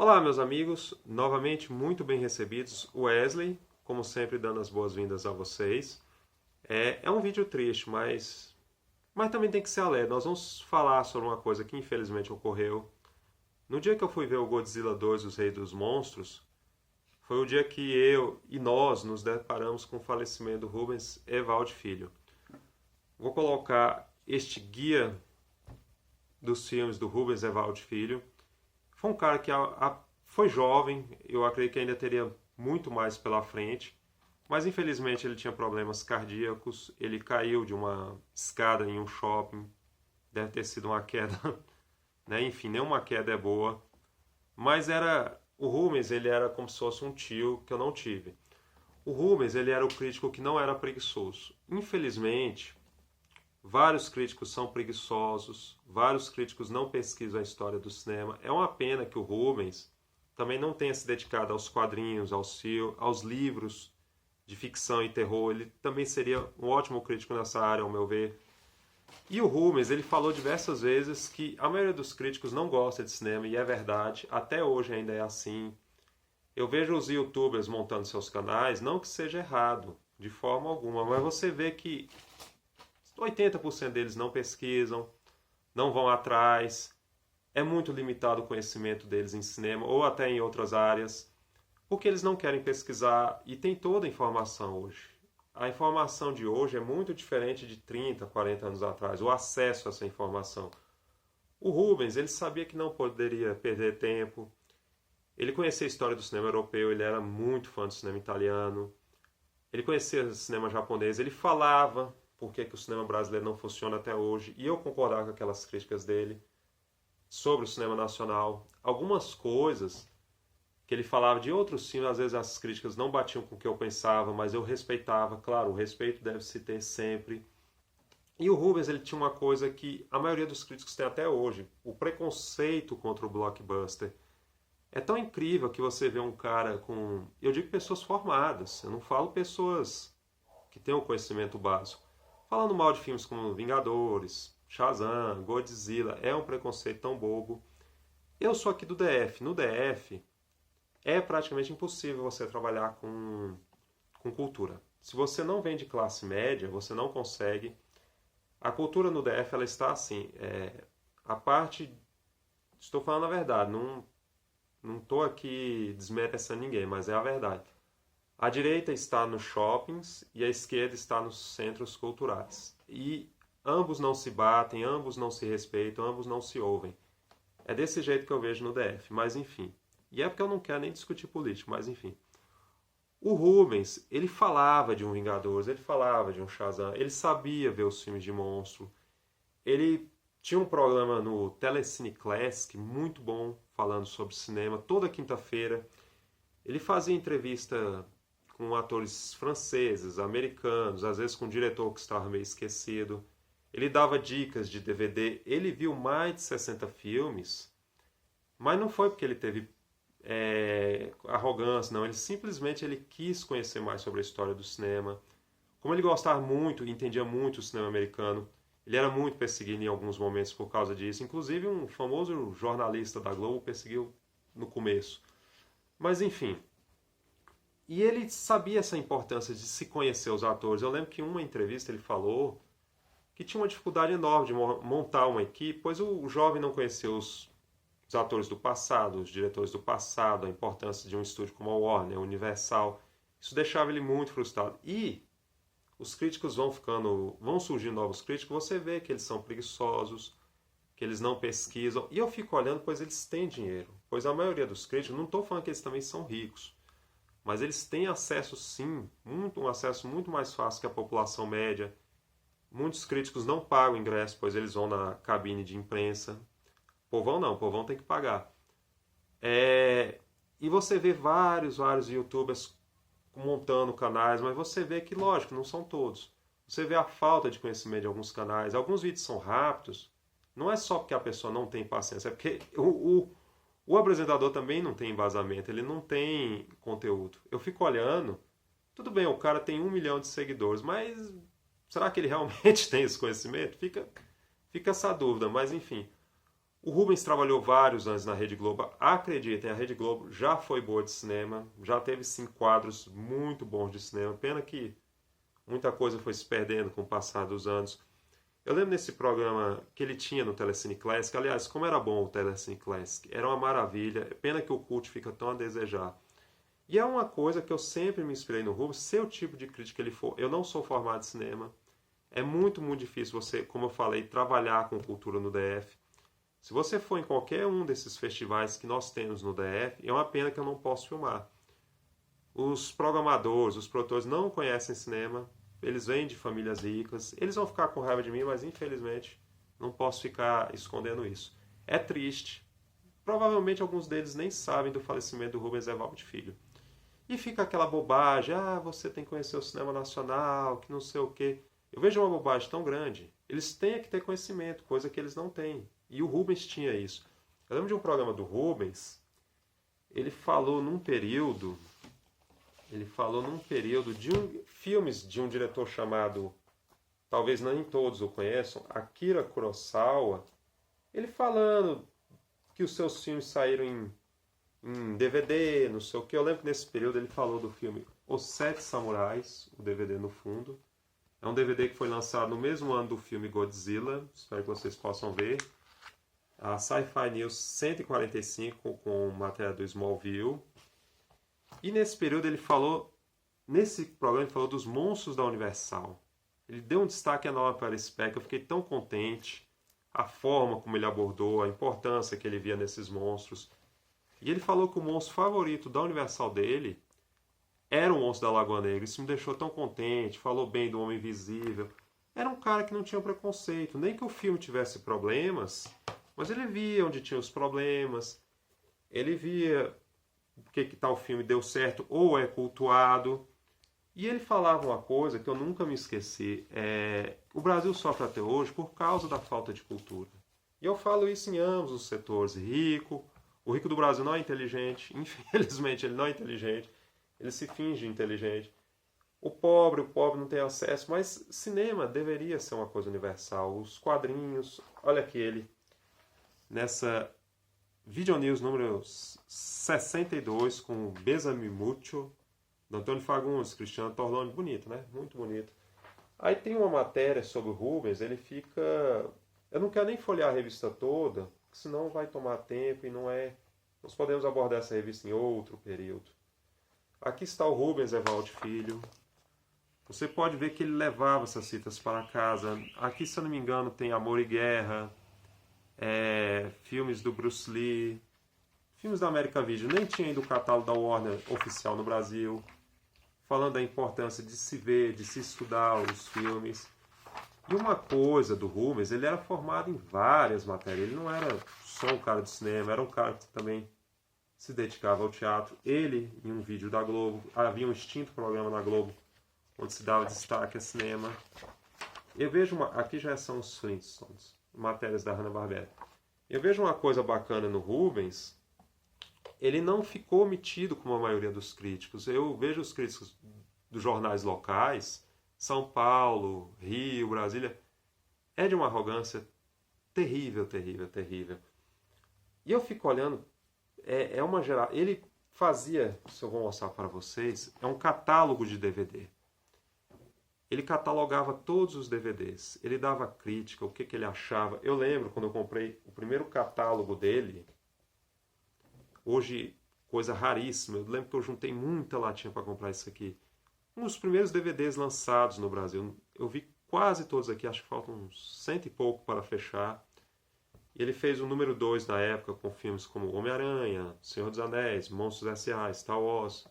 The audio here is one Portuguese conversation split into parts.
Olá, meus amigos, novamente muito bem recebidos. Wesley, como sempre, dando as boas-vindas a vocês. É um vídeo triste, mas também tem que ser alegre. Nós vamos falar sobre uma coisa que infelizmente ocorreu. No dia que eu fui ver o Godzilla 2, Os Reis dos Monstros, foi o dia que eu e nós nos deparamos com o falecimento do Rubens Evaldo Filho. Vou colocar este guia dos filmes do Rubens Evaldo Filho. Foi um cara que foi jovem, eu acredito que ainda teria muito mais pela frente, mas infelizmente ele tinha problemas cardíacos, ele caiu de uma escada em um shopping, deve ter sido uma queda, né? Enfim, nenhuma queda é boa, mas o Rubens, ele era como se fosse um tio que eu não tive. O Rubens, ele era o crítico que não era preguiçoso. Infelizmente, vários críticos são preguiçosos, vários críticos não pesquisam a história do cinema. É uma pena que o Rubens também não tenha se dedicado aos quadrinhos, aos livros de ficção e terror. Ele também seria um ótimo crítico nessa área, ao meu ver. E o Rubens, ele falou diversas vezes que a maioria dos críticos não gosta de cinema, e é verdade, até hoje ainda é assim. Eu vejo os youtubers montando seus canais, não que seja errado, de forma alguma, mas você vê que 80% deles não pesquisam, não vão atrás, é muito limitado o conhecimento deles em cinema ou até em outras áreas, porque eles não querem pesquisar e tem toda a informação hoje. A informação de hoje é muito diferente de 30, 40 anos atrás, o acesso a essa informação. O Rubens, ele sabia que não poderia perder tempo, ele conhecia a história do cinema europeu, ele era muito fã do cinema italiano, ele conhecia o cinema japonês, ele falava por que o cinema brasileiro não funciona até hoje, e eu concordava com aquelas críticas dele sobre o cinema nacional. Algumas coisas que ele falava de outros filmes, às vezes as críticas não batiam com o que eu pensava, mas eu respeitava. Claro, o respeito deve se ter sempre. E o Rubens, ele tinha uma coisa que a maioria dos críticos tem até hoje, o preconceito contra o blockbuster. É tão incrível que você vê um cara com... Eu digo pessoas formadas, eu não falo pessoas que têm o conhecimento básico. Falando mal de filmes como Vingadores, Shazam, Godzilla, é um preconceito tão bobo. Eu sou aqui do DF. No DF, é praticamente impossível você trabalhar com cultura. Se você não vem de classe média, você não consegue. A cultura no DF, ela está assim. A parte... Estou falando a verdade, não estou aqui desmerecendo ninguém, mas é a verdade. A direita está nos shoppings e a esquerda está nos centros culturais. E ambos não se batem, ambos não se respeitam, ambos não se ouvem. É desse jeito que eu vejo no DF, mas enfim. E é porque eu não quero nem discutir política, mas enfim. O Rubens, ele falava de um Vingadores, ele falava de um Shazam, ele sabia ver os filmes de monstro. Ele tinha um programa no Telecine Classic muito bom, falando sobre cinema, toda quinta-feira. Ele fazia entrevista com atores franceses, americanos, às vezes com um diretor que estava meio esquecido. Ele dava dicas de DVD. Ele viu mais de 60 filmes, mas não foi porque ele teve arrogância, não. Ele simplesmente quis conhecer mais sobre a história do cinema. Como ele gostava muito e entendia muito o cinema americano, ele era muito perseguido em alguns momentos por causa disso. Inclusive um famoso jornalista da Globo perseguiu no começo. Mas enfim, e ele sabia essa importância de se conhecer os atores. Eu lembro que em uma entrevista ele falou que tinha uma dificuldade enorme de montar uma equipe, pois o jovem não conhecia os atores do passado, os diretores do passado, a importância de um estúdio como a Warner, a Universal. Isso deixava ele muito frustrado. E os críticos vão surgindo novos críticos, você vê que eles são preguiçosos, que eles não pesquisam. E eu fico olhando, pois eles têm dinheiro. Pois a maioria dos críticos, não estou falando que eles também são ricos, mas eles têm acesso sim, um acesso muito mais fácil que a população média. Muitos críticos não pagam ingresso, pois eles vão na cabine de imprensa. Povão não, povão tem que pagar. E você vê vários youtubers montando canais, mas você vê que, lógico, não são todos. Você vê a falta de conhecimento de alguns canais. Alguns vídeos são rápidos, não é só porque a pessoa não tem paciência, é porque o apresentador também não tem embasamento, ele não tem conteúdo. Eu fico olhando, tudo bem, o cara tem 1 milhão de seguidores, mas será que ele realmente tem esse conhecimento? Fica essa dúvida, mas enfim. O Rubens trabalhou vários anos na Rede Globo. Acreditem, a Rede Globo já foi boa de cinema, já teve sim quadros muito bons de cinema. Pena que muita coisa foi se perdendo com o passar dos anos. Eu lembro desse programa que ele tinha no Telecine Classic. Aliás, como era bom o Telecine Classic. Era uma maravilha. Pena que o cult fica tão a desejar. E é uma coisa que eu sempre me inspirei no Rubens, ser o tipo de crítica que ele for. Eu não sou formado em cinema. É muito, muito difícil você, como eu falei, trabalhar com cultura no DF. Se você for em qualquer um desses festivais que nós temos no DF, é uma pena que eu não posso filmar. Os programadores, os produtores não conhecem cinema, eles vêm de famílias ricas, eles vão ficar com raiva de mim, mas infelizmente não posso ficar escondendo isso. É triste. Provavelmente alguns deles nem sabem do falecimento do Rubens Evaldo Filho. E fica aquela bobagem, você tem que conhecer o cinema nacional, que não sei o quê. Eu vejo uma bobagem tão grande. Eles têm que ter conhecimento, coisa que eles não têm. E o Rubens tinha isso. Eu lembro de um programa do Rubens, ele falou num período de filmes de um diretor chamado, talvez nem todos o conheçam, Akira Kurosawa. Ele falando que os seus filmes saíram em DVD, não sei o que. Eu lembro que nesse período ele falou do filme Os Sete Samurais, o DVD no fundo. É um DVD que foi lançado no mesmo ano do filme Godzilla, espero que vocês possam ver. A Sci-Fi News 145 com matéria do Smallville. E nesse período nesse programa ele falou dos monstros da Universal. Ele deu um destaque enorme para esse pack, eu fiquei tão contente. A forma como ele abordou, a importância que ele via nesses monstros. E ele falou que o monstro favorito da Universal dele era o monstro da Lagoa Negra. Isso me deixou tão contente. Falou bem do Homem Invisível. Era um cara que não tinha preconceito. Nem que o filme tivesse problemas, mas ele via onde tinha os problemas. Ele via porque que tal filme deu certo ou é cultuado. E ele falava uma coisa que eu nunca me esqueci. O Brasil sofre até hoje por causa da falta de cultura. E eu falo isso em ambos os setores. O rico do Brasil não é inteligente. Infelizmente ele não é inteligente. Ele se finge inteligente. O pobre não tem acesso, mas cinema deveria ser uma coisa universal. Os quadrinhos, olha aqui ele, nessa Video News número 62, com Besame Mucho, do Antônio Fagundes, Cristiano Torlone, bonito, né? Muito bonito. Aí tem uma matéria sobre o Rubens, ele fica... Eu não quero nem folhear a revista toda, senão vai tomar tempo e não é... Nós podemos abordar essa revista em outro período. Aqui está o Rubens Evaldo Filho. Você pode ver que ele levava essas fitas para casa. Aqui, se eu não me engano, tem Amor e Guerra, filmes do Bruce Lee, filmes da América Video. Nem tinha ainda o catálogo da Warner oficial no Brasil. Falando da importância de se ver, de se estudar os filmes. E uma coisa do Rubens, ele era formado em várias matérias. Ele não era só um cara de cinema, era um cara que também se dedicava ao teatro. Ele, em um vídeo da Globo, havia um extinto programa na Globo, onde se dava destaque a cinema. Eu vejo aqui já são os Flintstones, matérias da Hanna-Barbera. Eu vejo uma coisa bacana no Rubens, ele não ficou metido como a maioria dos críticos. Eu vejo os críticos dos jornais locais, São Paulo, Rio, Brasília, é de uma arrogância terrível, terrível, terrível. E eu fico olhando, uma geral. Ele fazia, se eu vou mostrar para vocês, é um catálogo de DVD. Ele catalogava todos os DVDs. Ele dava crítica, o que ele achava. Eu lembro quando eu comprei o primeiro catálogo dele. Hoje, coisa raríssima. Eu lembro que eu juntei muita latinha para comprar isso aqui. Um dos primeiros DVDs lançados no Brasil. Eu vi quase todos aqui. Acho que faltam uns 100 e pouco para fechar. Ele fez o número 2 na época com filmes como Homem-Aranha, Senhor dos Anéis, Monstros S.A., Star Wars.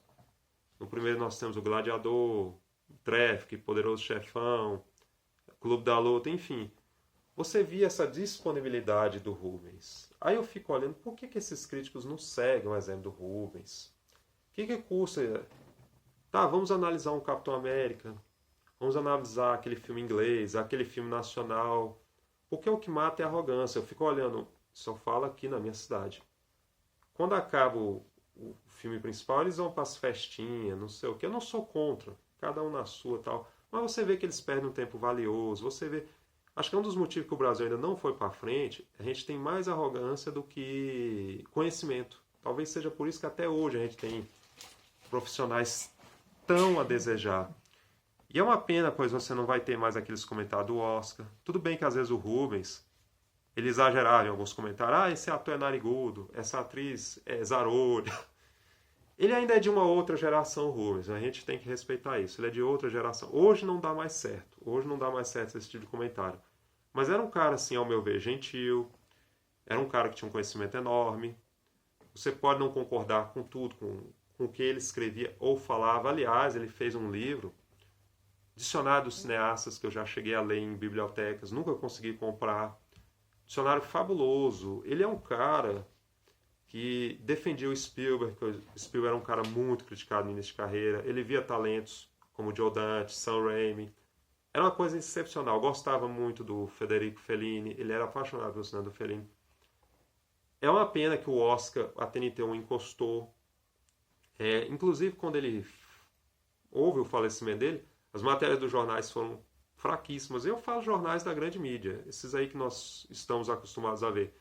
No primeiro nós temos o Gladiador, Traffic, Poderoso Chefão, Clube da Luta, enfim. Você via essa disponibilidade do Rubens. Aí eu fico olhando, por que esses críticos não seguem o exemplo do Rubens? O que custa? Tá, vamos analisar um Capitão América, vamos analisar aquele filme inglês, aquele filme nacional. Porque o que mata é a arrogância. Eu fico olhando, só falo aqui na minha cidade. Quando acaba o filme principal, eles vão para as festinhas, não sei o que. Eu não sou contra, cada um na sua e tal. Mas você vê que eles perdem um tempo valioso. Você vê, Acho que um dos motivos que o Brasil ainda não foi para frente, a gente tem mais arrogância do que conhecimento. Talvez seja por isso que até hoje a gente tem profissionais tão a desejar. E é uma pena, pois você não vai ter mais aqueles comentários do Oscar. Tudo bem que às vezes o Rubens, ele exagerava em alguns comentários. Ah, esse ator é narigudo, essa atriz é zarolha. Ele ainda é de uma outra geração, Rubens. A gente tem que respeitar isso. Ele é de outra geração. Hoje não dá mais certo. Hoje não dá mais certo esse tipo de comentário. Mas era um cara, assim, ao meu ver, gentil. Era um cara que tinha um conhecimento enorme. Você pode não concordar com tudo, com o que ele escrevia ou falava. Aliás, ele fez um livro, Dicionário dos Cineastas, que eu já cheguei a ler em bibliotecas, nunca consegui comprar. Dicionário fabuloso. Ele é um cara que defendia o Spielberg, que o Spielberg era um cara muito criticado no início de carreira. Ele via talentos como Joe Dante, Sam Raimi. Era uma coisa excepcional. Gostava muito do Federico Fellini. Ele era apaixonado pelo cinema do Fellini. É uma pena que o Oscar, a TNT o encostou. Inclusive, quando houve o falecimento dele, as matérias dos jornais foram fraquíssimas. Eu falo jornais da grande mídia, esses aí que nós estamos acostumados a ver.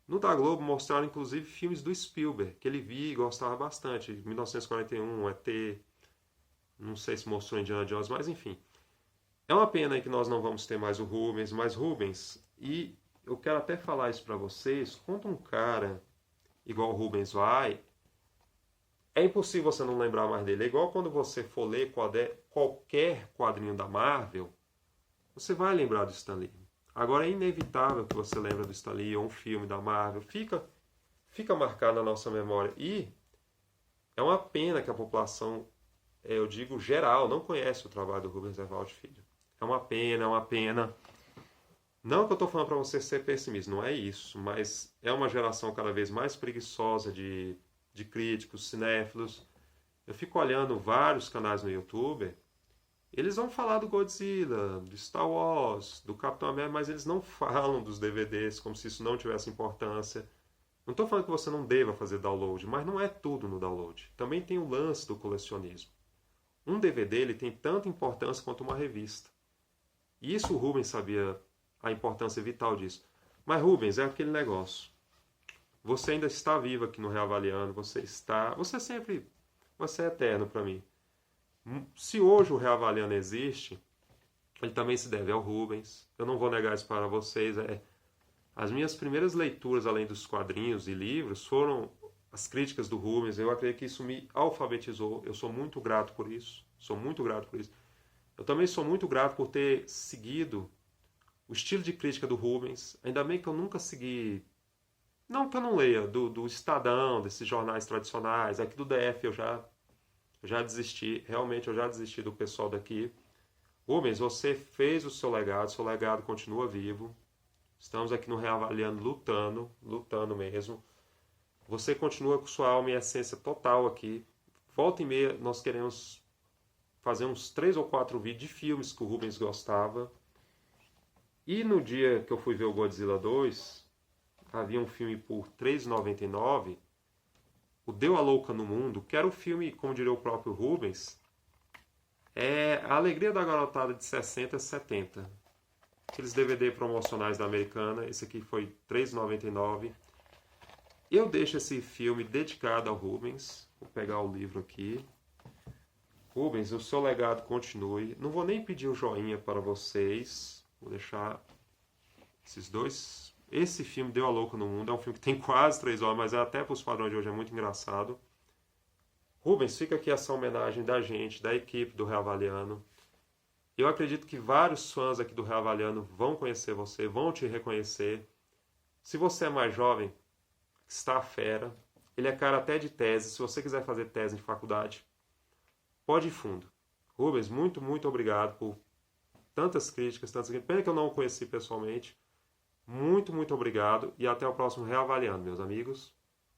No da Globo mostraram inclusive filmes do Spielberg, que ele via e gostava bastante. 1941, ET, não sei se mostrou Indiana Jones, mas enfim. É uma pena aí que nós não vamos ter mais o Rubens, mas Rubens, e eu quero até falar isso para vocês, quando um cara igual o Rubens vai, é impossível você não lembrar mais dele. É igual quando você for ler qualquer quadrinho da Marvel, você vai lembrar do Stan Lee. Agora é inevitável que você lembre do Stan Lee ou um filme da Marvel. Fica marcado na nossa memória. E é uma pena que a população, eu digo geral, não conhece o trabalho do Rubens Evaldo Filho. É uma pena, é uma pena. Não que eu estou falando para você ser pessimista, não é isso. Mas é uma geração cada vez mais preguiçosa de críticos, cinéfilos. Eu fico olhando vários canais no YouTube. Eles vão falar do Godzilla, do Star Wars, do Capitão América, mas eles não falam dos DVDs como se isso não tivesse importância. Não estou falando que você não deva fazer download, mas não é tudo no download. Também tem o lance do colecionismo. Um DVD ele tem tanta importância quanto uma revista. E isso o Rubens sabia a importância vital disso. Mas Rubens, é aquele negócio. Você ainda está vivo aqui no Reavaliando, você é eterno para mim. Se hoje o Reavaliando existe, ele também se deve ao Rubens. Eu não vou negar isso para vocês. As minhas primeiras leituras, além dos quadrinhos e livros, foram as críticas do Rubens. Eu acredito que isso me alfabetizou. Eu sou muito grato por isso. Sou muito grato por isso. Eu também sou muito grato por ter seguido o estilo de crítica do Rubens. Ainda bem que eu nunca segui... Não que eu não leia, do Estadão, desses jornais tradicionais. Aqui do DF eu já desisti, realmente eu já desisti do pessoal daqui. Rubens, você fez o seu legado continua vivo. Estamos aqui no Reavaliando lutando mesmo. Você continua com sua alma e essência total aqui. Volta e meia, nós queremos fazer uns 3 ou 4 vídeos de filmes que o Rubens gostava. E no dia que eu fui ver o Godzilla 2, havia um filme por R$ 3,99, o Deu a Louca no Mundo, que era o filme, como diria o próprio Rubens, é a alegria da garotada de 60 e 70. Aqueles DVD promocionais da Americana, esse aqui foi R$ 3,99. Eu deixo esse filme dedicado ao Rubens. Vou pegar o livro aqui. Rubens, o seu legado continue. Não vou nem pedir o joinha para vocês. Vou deixar esses dois. Esse filme Deu a Louca no Mundo é um filme que tem quase 3 horas, mas até para os padrões de hoje é muito engraçado. Rubens, fica aqui essa homenagem da gente, da equipe do Reavaliando. Eu acredito que vários fãs aqui do Reavaliando vão conhecer você, vão te reconhecer. Se você é mais jovem, está fera. Ele é cara até de tese. Se você quiser fazer tese em faculdade, pode ir fundo. Rubens, muito, muito obrigado por tantas críticas, Pena que eu não o conheci pessoalmente. Muito, muito obrigado e até o próximo Reavaliando, meus amigos.